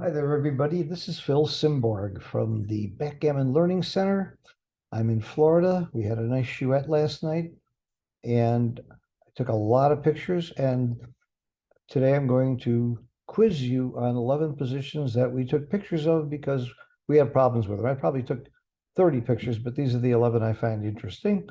Hi there, everybody. This is Phil Simborg from the Backgammon Learning Center. I'm in Florida. We had a nice chouette last night, and I took a lot of pictures. And today I'm going to quiz you on 11 positions that we took pictures of because we had problems with them. I probably took 30 pictures, but these are the 11 I find interesting.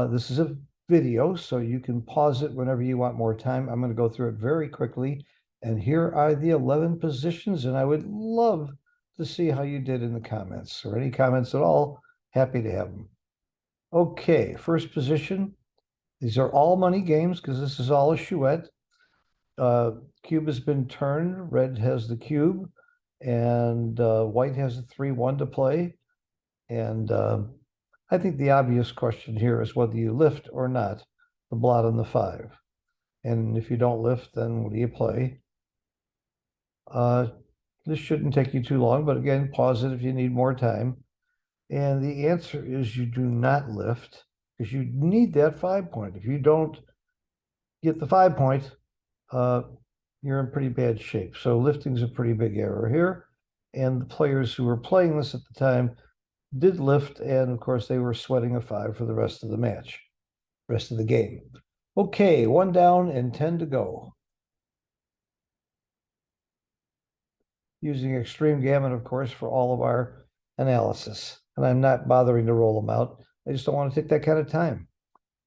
This is a video, so you can pause it whenever you want more time. I'm going to go through it very quickly. And here are the 11 positions, and I would love to see how you did in the comments or any comments at all. Happy to have them. Okay, first position. These are all money games because this is all a chouette. Cube has been turned. Red has the cube, and white has a 3-1 to play. And I think the obvious question here is whether you lift or not the blot on the 5. And if you don't lift, then what do you play? This shouldn't take you too long, but again, pause it if you need more time. And the answer is you do not lift because you need that 5 point. If you don't get the 5 point, you're in pretty bad shape. So lifting's a pretty big error here. And the players who were playing this at the time did lift, and of course they were sweating a 5 for the rest of the match, rest of the game. Okay, 1 down and 10 to go. Using extreme gammon, of course, for all of our analysis. And I'm not bothering to roll them out. I just don't want to take that kind of time.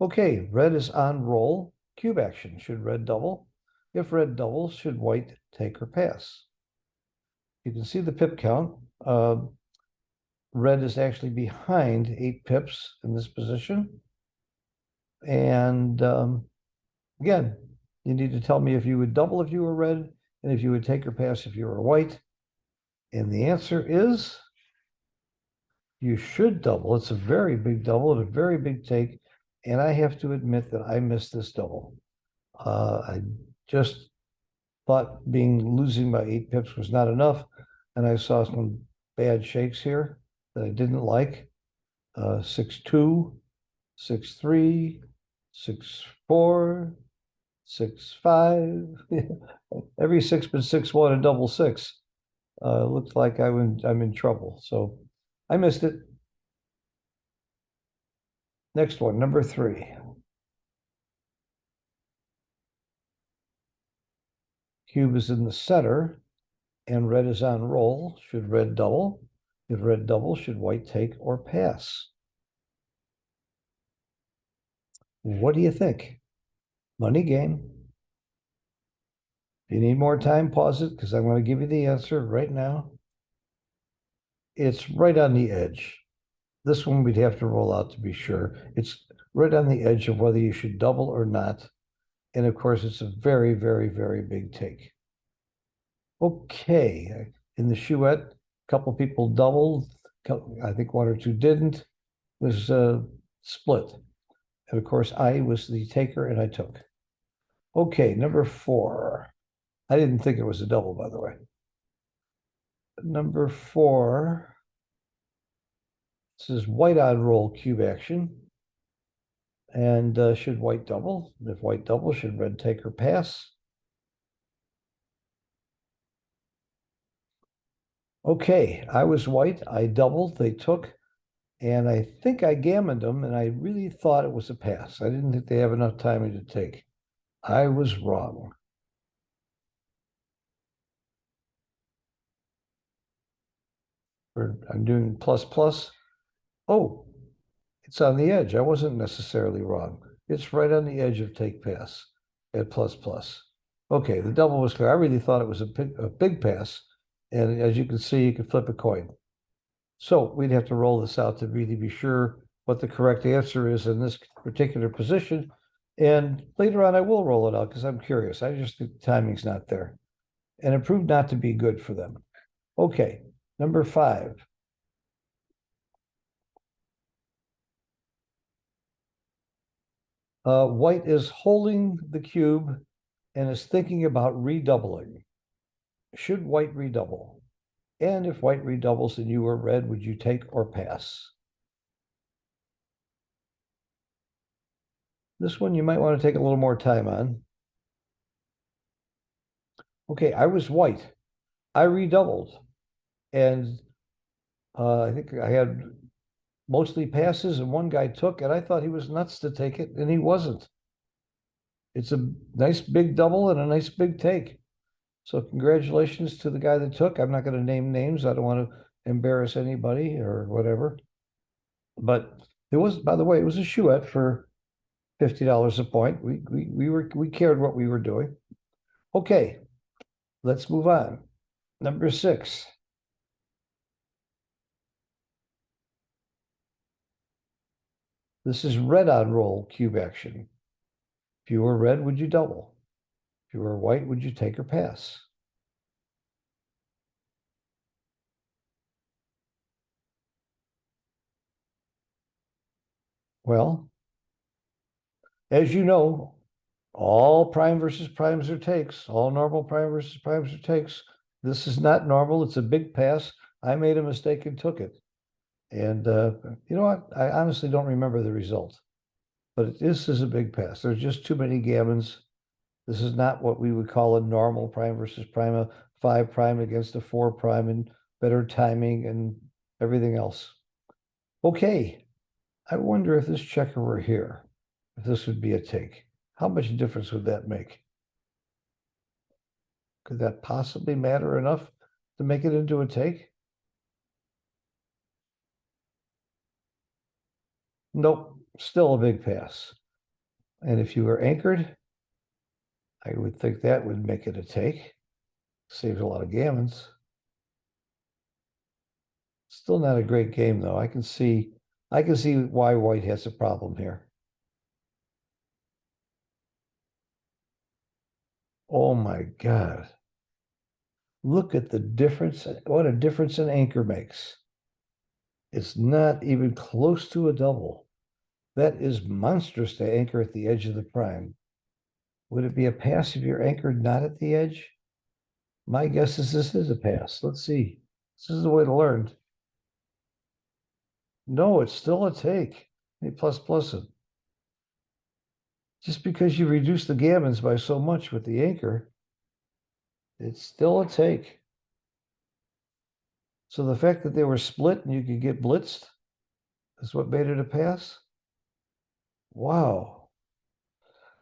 Okay, red is on roll. Cube action. Should red double? If red doubles, should white take or pass? You can see the pip count. Red is actually behind 8 pips in this position. And again, you need to tell me if you would double if you were red and if you would take or pass if you were white. And the answer is you should double. It's a very big double and a very big take. And I have to admit that I missed this double. I just thought losing by 8 pips was not enough. And I saw some bad shakes here that I didn't like. 6-2, 6-3, 6-4, 6-5. Every 6 but 6-1 and double 6. Looks like I'm in trouble. So I missed it. Next one, number 3. Cube is in the center and red is on roll. Should red double? If red doubles, should white take or pass? What do you think? Money game. If you need more time, pause it because I'm going to give you the answer right now. It's right on the edge. This one we'd have to roll out to be sure. It's right on the edge of whether you should double or not. And of course, it's a very, very, very big take. Okay, in the chouette, a couple people doubled. I think 1 or 2 didn't. It was split. And of course, I was the taker and I took. Okay, number 4. I didn't think it was a double, by the way. Number 4. This is white on roll cube action. And should white double? If white double, should red take or pass? Okay, I was white. I doubled. They took. And I think I gammoned them, and I really thought it was a pass. I didn't think they have enough time to take. I was wrong. I'm doing plus plus. Oh, it's on the edge. I wasn't necessarily wrong. It's right on the edge of take pass at plus plus. Okay, the double was clear. I really thought it was a big pass. And as you can see, you can flip a coin. So we'd have to roll this out to really be sure what the correct answer is in this particular position. And later on, I will roll it out because I'm curious. I just think the timing's not there. And it proved not to be good for them. Okay, number 5. White is holding the cube and is thinking about redoubling. Should white redouble? And if white redoubles and you were red, would you take or pass? This one you might want to take a little more time on. Okay, I was white. I redoubled, and I think I had mostly passes, and one guy took, and I thought he was nuts to take it, and he wasn't. It's a nice big double and a nice big take. So congratulations to the guy that took. I'm not going to name names. I don't want to embarrass anybody or whatever. But it was, by the way, it was a Chouette for $50 a point. We cared what we were doing. Okay, let's move on. Number 6. This is red on roll cube action. If you were red, would you double? If you were white, would you take or pass? Well, as you know, all prime versus primes are takes, all normal prime versus primes are takes. This is not normal. It's a big pass. I made a mistake and took it. And you know what? I honestly don't remember the result. But this is a big pass. There's just too many gammons. This is not what we would call a normal prime versus prime, a 5 prime against a 4 prime, and better timing and everything else. Okay, I wonder if this checker were here, if this would be a take. How much difference would that make? Could that possibly matter enough to make it into a take? Nope, still a big pass. And if you were anchored, I would think that would make it a take. Saves a lot of gammons. Still not a great game though. I can see why white has a problem here. Oh my God. Look at the difference. What a difference an anchor makes. It's not even close to a double. That is monstrous to anchor at the edge of the prime. Would it be a pass if you're anchored not at the edge? My guess is this is a pass. Let's see. This is the way to learn. No, it's still a take. A plus plus it. Just because you reduce the gammons by so much with the anchor, it's still a take. So the fact that they were split and you could get blitzed is what made it a pass? Wow.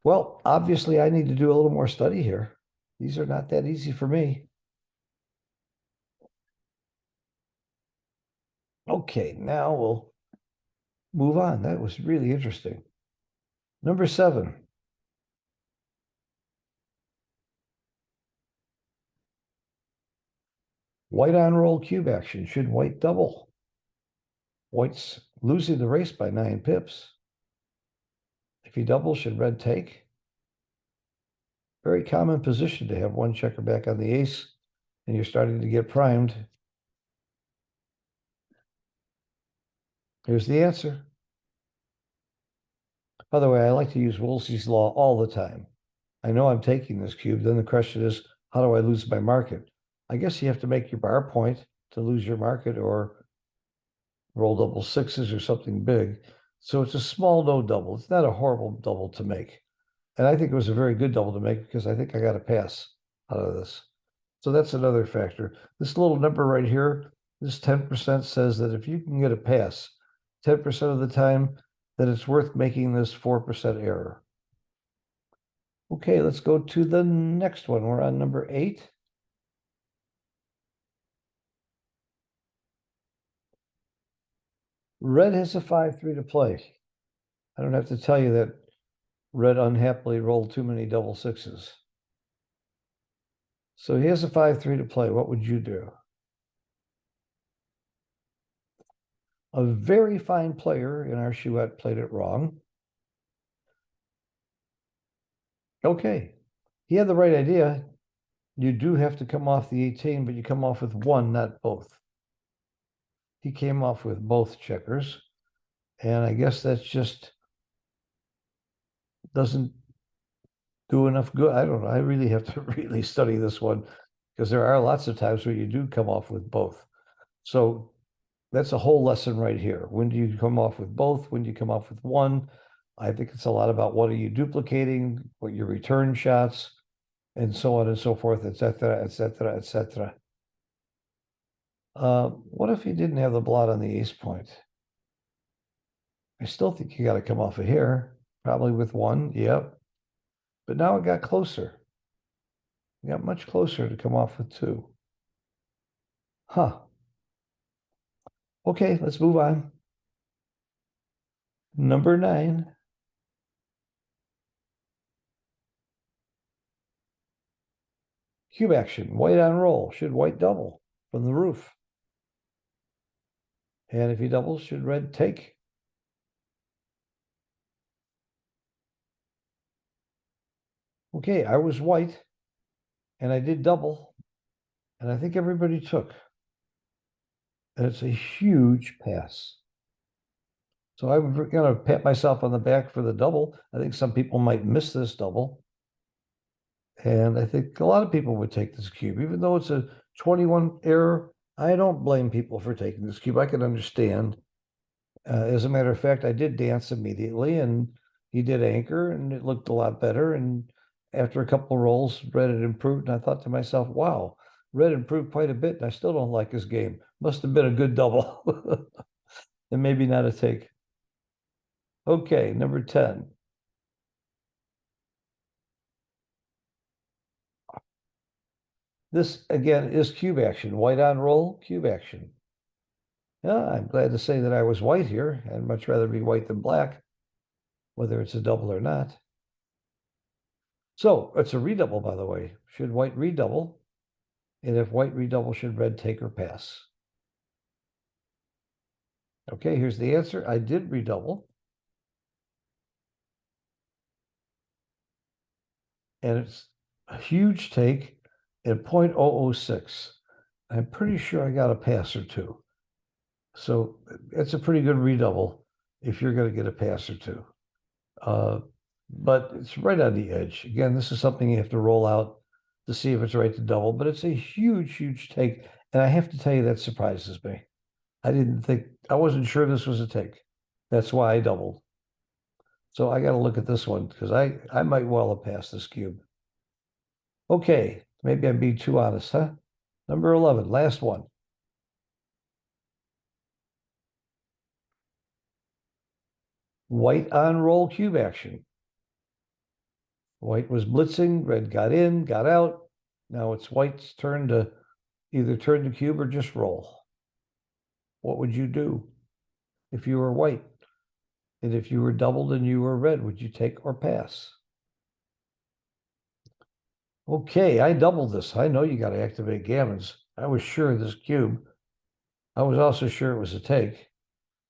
Well, obviously I need to do a little more study here. These are not that easy for me. Okay, now we'll move on. That was really interesting. Number 7. White on roll cube action. Should white double? White's losing the race by 9 pips. If he doubles, should red take? Very common position to have one checker back on the ace, and you're starting to get primed. Here's the answer. By the way, I like to use Wolsey's law all the time. I know I'm taking this cube. Then the question is, how do I lose my market? I guess you have to make your bar point to lose your market or roll double sixes or something big. So it's a small no double. It's not a horrible double to make. And I think it was a very good double to make because I think I got a pass out of this. So that's another factor. This little number right here, this 10% says that if you can get a pass 10% of the time, then it's worth making this 4% error. Okay, let's go to the next one. We're on number 8. Red has a 5-3 to play. I don't have to tell you that red unhappily rolled too many double sixes. So he has a 5-3 to play. What would you do? A very fine player in our Chouette played it wrong. Okay, he had the right idea. You do have to come off the 18, but you come off with one, not both. He came off with both checkers, and I guess that's just doesn't do enough good. I don't know. I really have to really study this one because there are lots of times where you do come off with both. So that's a whole lesson right here. When do you come off with both? When do you come off with one? I think it's a lot about what are you duplicating, what your return shots, and so on and so forth, et cetera, et cetera, et cetera. What if he didn't have the blot on the ace point? I still think you got to come off of here, probably with one. Yep. But now it got closer. It got much closer to come off with two. Huh. Okay, let's move on. Number 9. Cube action. White on roll. Should white double from the roof? And if he doubles, should red take? Okay, I was white, and I did double, and I think everybody took. And it's a huge pass. So I'm going to pat myself on the back for the double. I think some people might miss this double. And I think a lot of people would take this cube, even though it's a 21 error. I don't blame people for taking this cube. I can understand. As a matter of fact, I did dance immediately, and he did anchor, and it looked a lot better. And after a couple of rolls, red had improved, and I thought to myself, wow, red improved quite a bit, and I still don't like his game. Must have been a good double, and maybe not a take. Okay, number 10. This, again, is cube action. White on roll, cube action. Yeah, I'm glad to say that I was white here. I'd much rather be white than black, whether it's a double or not. So it's a redouble, by the way. Should white redouble? And if white redouble, should red take or pass? Okay, here's the answer. I did redouble. And it's a huge take at 0.006. I'm pretty sure I got a pass or two. So it's a pretty good redouble if you're going to get a pass or two. But it's right on the edge. Again, this is something you have to roll out to see if it's right to double, but it's a huge, huge take. And I have to tell you, that surprises me. I wasn't sure this was a take. That's why I doubled. So I got to look at this one because I might well have passed this cube. Okay, maybe I'm being too honest, huh? Number 11, last one. White on roll cube action. White was blitzing, red got in, got out. Now it's white's turn to either turn the cube or just roll. What would you do if you were white? And if you were doubled and you were red, would you take or pass? Okay, I doubled this. I know you got to activate gammons. I was sure of this cube. I was also sure it was a take.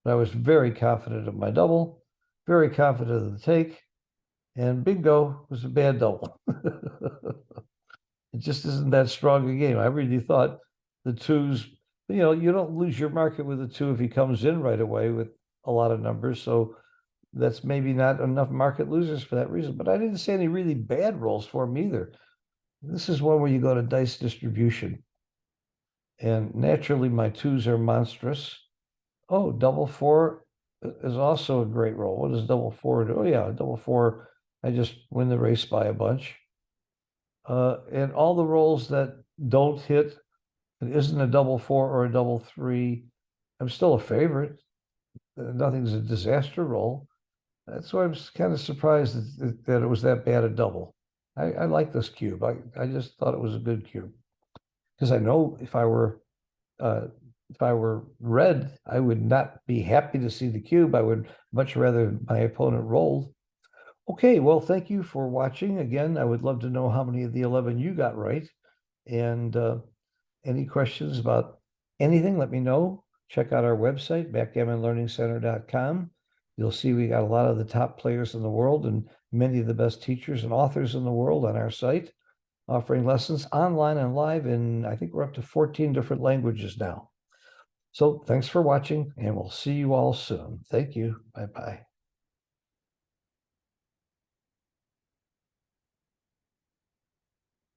But I was very confident of my double, very confident of the take, and bingo, was a bad double. It just isn't that strong a game. I really thought the twos, you don't lose your market with the two if he comes in right away with a lot of numbers. So that's maybe not enough market losers for that reason. But I didn't see any really bad rolls for him either. This is one where you go to dice distribution. And naturally, my twos are monstrous. Oh, double four is also a great roll. What does double four do? Oh, yeah, double four, I just win the race by a bunch. And all the rolls that don't hit, it isn't a double four or a double three, I'm still a favorite. Nothing's a disaster roll. That's why I'm kind of surprised that it was that bad a double. I like this cube. I just thought it was a good cube. Because I know if I were red, I would not be happy to see the cube. I would much rather my opponent rolled. Okay, well, thank you for watching. Again, I would love to know how many of the 11 you got right. And any questions about anything, let me know. Check out our website, backgammonlearningcenter.com. You'll see we got a lot of the top players in the world and many of the best teachers and authors in the world on our site, offering lessons online and live in, I think we're up to 14 different languages now. So thanks for watching, and we'll see you all soon. Thank you. Bye-bye.